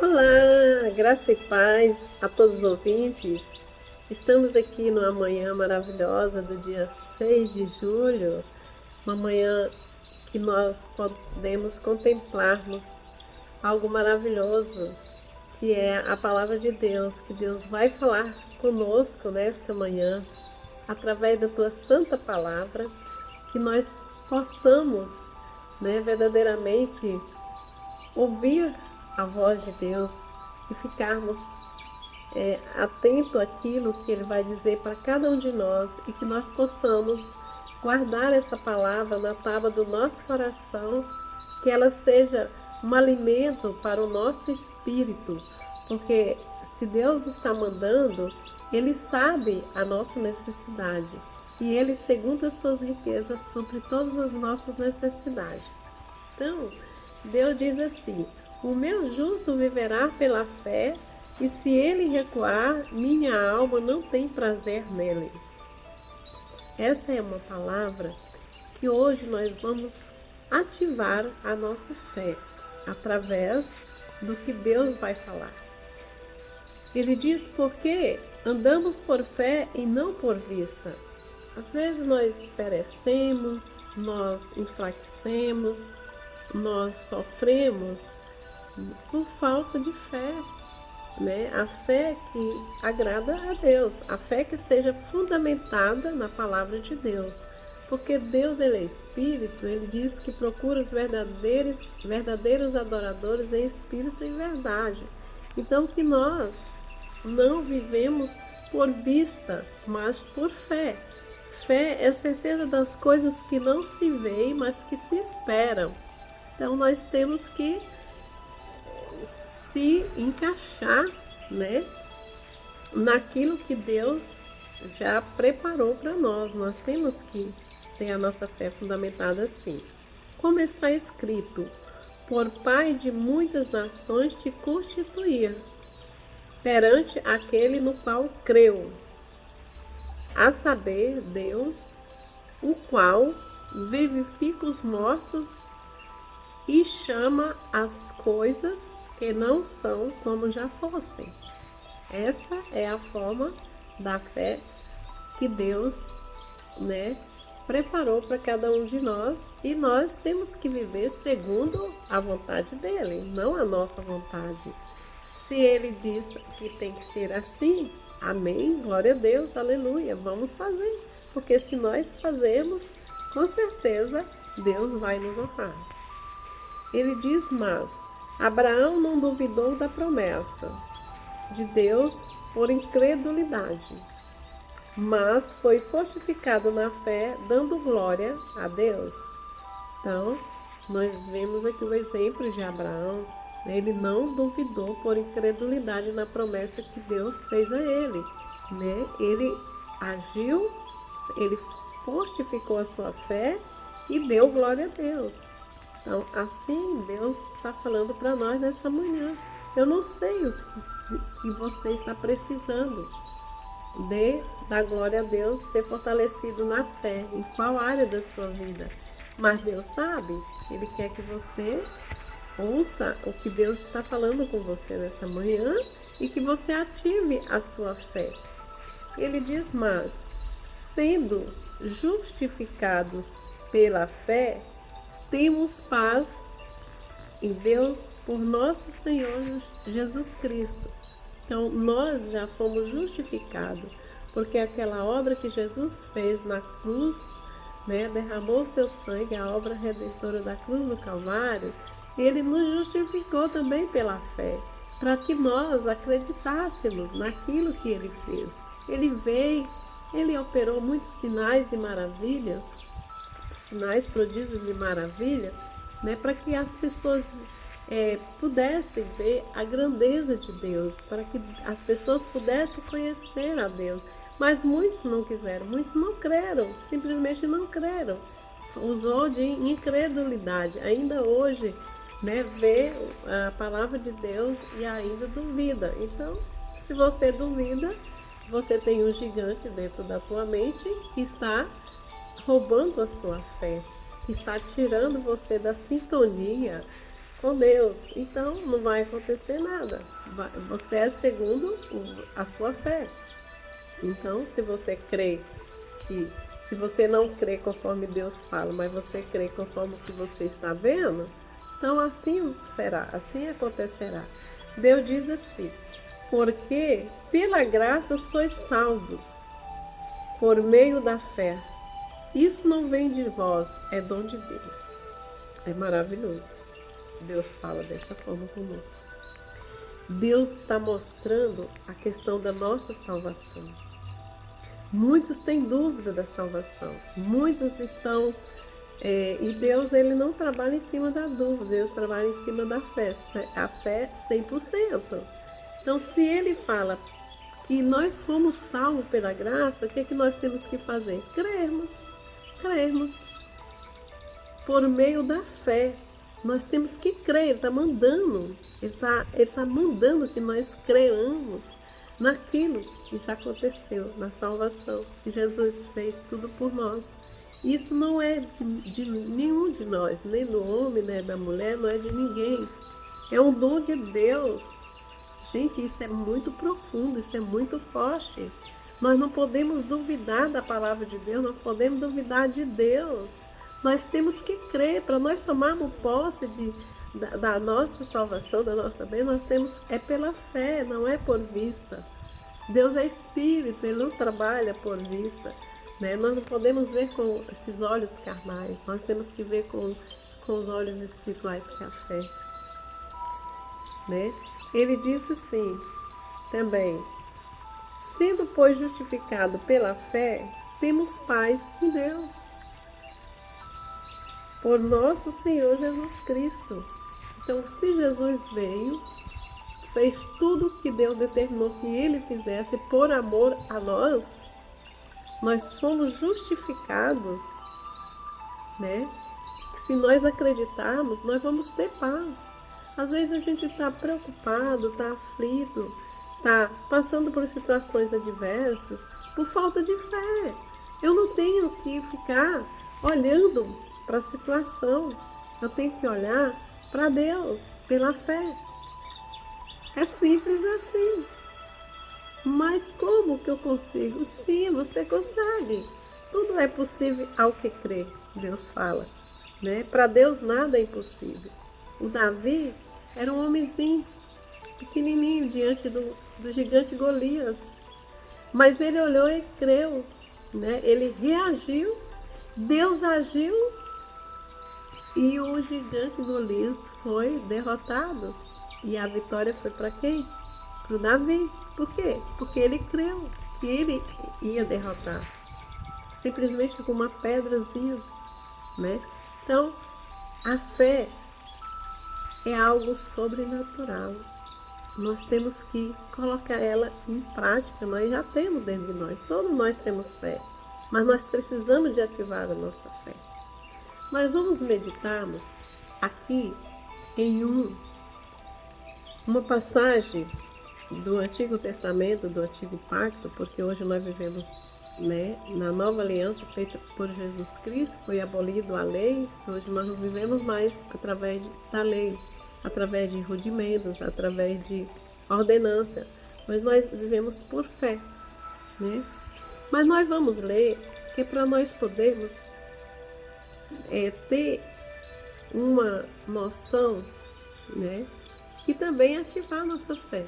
Olá, graça e paz a todos os ouvintes. Estamos aqui numa manhã maravilhosa do dia 6 de julho, uma manhã que nós podemos contemplarmos algo maravilhoso, que é a palavra de Deus, que Deus vai falar conosco nesta manhã, através da tua santa palavra, que nós possamos, verdadeiramente ouvir a voz de Deus e ficarmos atento àquilo que Ele vai dizer para cada um de nós e que nós possamos guardar essa palavra na tábua do nosso coração, que ela seja um alimento para o nosso espírito, porque se Deus está mandando, Ele sabe a nossa necessidade e Ele, segundo as suas riquezas, supre todas as nossas necessidades. Então, Deus diz assim: o meu justo viverá pela fé, e se ele recuar, minha alma não tem prazer nele. Essa é uma palavra que hoje nós vamos ativar a nossa fé através do que Deus vai falar. Ele diz: porque andamos por fé e não por vista. Às vezes nós perecemos, nós enfraquecemos, nós sofremos por falta de fé, né? A fé que agrada a Deus, a fé que seja fundamentada na palavra de Deus, porque Deus, ele é espírito. Ele diz que procura os verdadeiros adoradores em espírito e verdade. Então, que nós não vivemos por vista, mas por fé. Fé é certeza das coisas que não se veem, mas que se esperam. Então nós temos que se encaixar, naquilo que Deus já preparou para nós. Nós temos que ter a nossa fé fundamentada assim. Como está escrito: por pai de muitas nações te constituía, perante aquele no qual creu, a saber, Deus, o qual vivifica os mortos e chama as coisas que não são como já fossem. Essa é a forma da fé que Deus, preparou para cada um de nós, e nós temos que viver segundo a vontade dele, não a nossa vontade. Se ele diz que tem que ser assim, amém, glória a Deus, aleluia, vamos fazer, porque se nós fazemos, com certeza Deus vai nos honrar. Ele diz: mas Abraão não duvidou da promessa de Deus por incredulidade, mas foi fortificado na fé, dando glória a Deus. Então, nós vemos aqui o exemplo de Abraão. Ele não duvidou por incredulidade na promessa que Deus fez a ele, Ele agiu, ele fortificou a sua fé e deu glória a Deus. Então, assim Deus está falando para nós nessa manhã. Eu não sei o que você está precisando de dar glória a Deus, ser fortalecido na fé, em qual área da sua vida. Mas Deus sabe, Ele quer que você ouça o que Deus está falando com você nessa manhã e que você ative a sua fé. Ele diz: mas, sendo justificados pela fé, temos paz em Deus por nosso Senhor Jesus Cristo. Então, nós já fomos justificados, porque aquela obra que Jesus fez na cruz, derramou seu sangue, a obra redentora da cruz do Calvário, ele nos justificou também pela fé, para que nós acreditássemos naquilo que ele fez. Ele veio, ele operou muitos sinais e maravilhas, sinais, prodígios de maravilha, para que as pessoas pudessem ver a grandeza de Deus, para que as pessoas pudessem conhecer a Deus. Mas muitos não quiseram, muitos não creram, simplesmente não creram. Usou de incredulidade. Ainda hoje, vê a palavra de Deus e ainda duvida. Então, se você duvida, você tem um gigante dentro da tua mente que está roubando a sua fé, que está tirando você da sintonia com Deus. Então não vai acontecer nada. Você é segundo a sua fé. Então, se você crê que, se você não crê conforme Deus fala, mas você crê conforme o que você está vendo, então assim será, assim acontecerá. Deus diz assim: porque pela graça sois salvos, por meio da fé. Isso não vem de vós, é dom de Deus. É maravilhoso. Deus fala dessa forma conosco. Deus está mostrando a questão da nossa salvação. Muitos têm dúvida da salvação. Muitos estão... e Deus, ele não trabalha em cima da dúvida. Deus trabalha em cima da fé. A fé 100%. Então, se ele fala que nós fomos salvos pela graça, o que é que nós temos que fazer? Crermos. Crermos. Por meio da fé. Nós temos que crer. Ele está mandando. Ele tá mandando que nós creamos naquilo que já aconteceu, na salvação, que Jesus fez tudo por nós. Isso não é de nenhum de nós, nem do homem, nem da mulher, não é de ninguém. É um dom de Deus. Gente, isso é muito profundo, isso é muito forte. Nós não podemos duvidar da palavra de Deus, não podemos duvidar de Deus. Nós temos que crer. Para nós tomarmos posse da nossa salvação, da nossa bênção, nós temos, é pela fé, não é por vista. Deus é espírito, ele não trabalha por vista, né? Nós não podemos ver com esses olhos carnais, nós temos que ver com os olhos espirituais, que é a fé, né? Ele disse assim também: sendo, pois, justificado pela fé, temos paz em Deus, por nosso Senhor Jesus Cristo. Então, se Jesus veio, fez tudo o que Deus determinou que ele fizesse por amor a nós, nós fomos justificados, né? Se nós acreditarmos, nós vamos ter paz. Às vezes a gente está preocupado, está aflito, está passando por situações adversas por falta de fé. Eu não tenho que ficar olhando para a situação, eu tenho que olhar para Deus pela fé. É simples assim. Mas como que eu consigo? Sim, você consegue. Tudo é possível ao que crê, Deus fala, né? Para Deus nada é impossível. O Davi era um homenzinho pequenininho diante do gigante Golias. Mas ele olhou e creu, né? Ele reagiu, Deus agiu e o gigante Golias foi derrotado. E a vitória foi para quem? Para o Davi. Por quê? Porque ele creu que ele ia derrotar. Simplesmente com uma pedrazinha, né? Então, a fé é algo sobrenatural. Nós temos que colocar ela em prática. Nós já temos dentro de nós. Todos nós temos fé. Mas nós precisamos de ativar a nossa fé. Nós vamos meditarmos aqui em uma passagem do Antigo Testamento, do Antigo Pacto, porque hoje nós vivemos, né, na nova aliança feita por Jesus Cristo, foi abolido a lei, hoje nós não vivemos mais através da lei, através de rudimentos, através de ordenança, mas nós vivemos por fé, né? Mas nós vamos ler que é para nós podermos ter uma noção, né, e também ativar a nossa fé.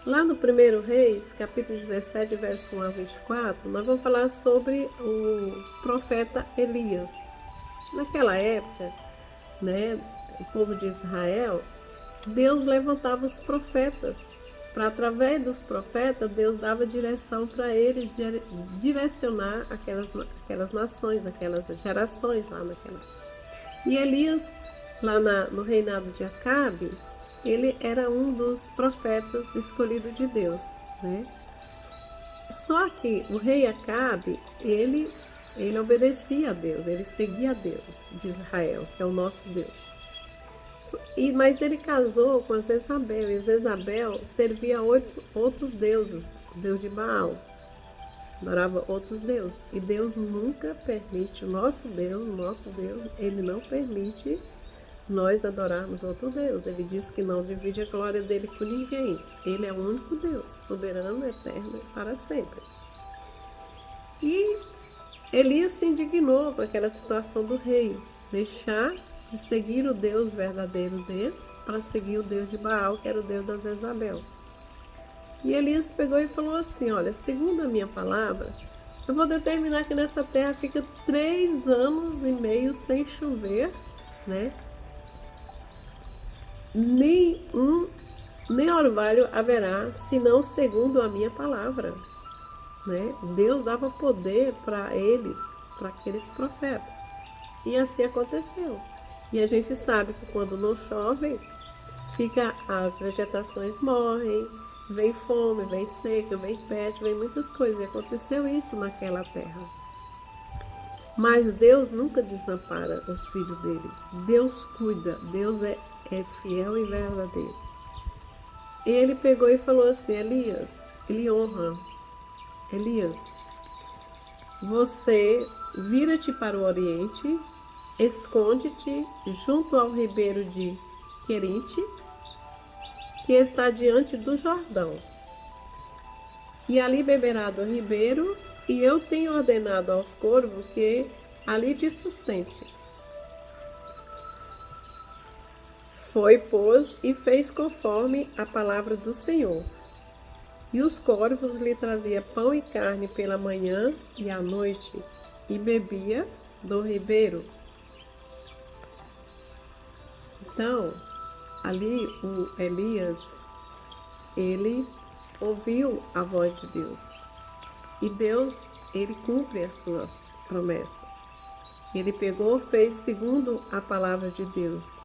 Lá no 1 Reis, capítulo 17, verso 1 a 24, nós vamos falar sobre o profeta Elias. Naquela época, né, o povo de Israel, Deus levantava os profetas. Para através dos profetas, Deus dava direção para eles, direcionar aquelas nações, aquelas gerações lá naquela. E Elias, lá no reinado de Acabe, ele era um dos profetas escolhidos de Deus, né? Só que o rei Acabe, ele obedecia a Deus, ele seguia a Deus de Israel, que é o nosso Deus. Mas ele casou com a Jezabel, e Jezabel servia outros deuses, o deus de Baal, adorava outros deuses. E Deus nunca permite, o nosso Deus, ele não permite nós adorarmos outro Deus. Ele diz que não divide a glória dele com ninguém. Ele é o único Deus, soberano, eterno e para sempre. E Elias se indignou com aquela situação do rei, deixar de seguir o Deus verdadeiro dele para seguir o Deus de Baal, que era o Deus da Jezabel. E Elias pegou e falou assim: olha, segundo a minha palavra, eu vou determinar que nessa terra fica 3 anos e meio sem chover, né? Nem orvalho haverá, senão segundo a minha palavra, né? Deus dava poder para eles, para aqueles profetas. E assim aconteceu. E a gente sabe que quando não chove, as vegetações morrem, vem fome, vem seca, vem peste, vem muitas coisas. E aconteceu isso naquela terra. Mas Deus nunca desampara os filhos dele. Deus cuida, Deus é fiel e verdadeiro. Ele pegou e falou assim: Elias, ele honra. Elias, você vira-te para o oriente, esconde-te junto ao ribeiro de Querite, que está diante do Jordão. E ali beberá do ribeiro, e eu tenho ordenado aos corvos que ali te sustente. Foi, pois, e fez conforme a palavra do Senhor. E os corvos lhe traziam pão e carne pela manhã e à noite, e bebia do ribeiro. Então, ali o Elias, ele ouviu a voz de Deus. E Deus, ele cumpre as suas promessas. Ele pegou, fez segundo a palavra de Deus.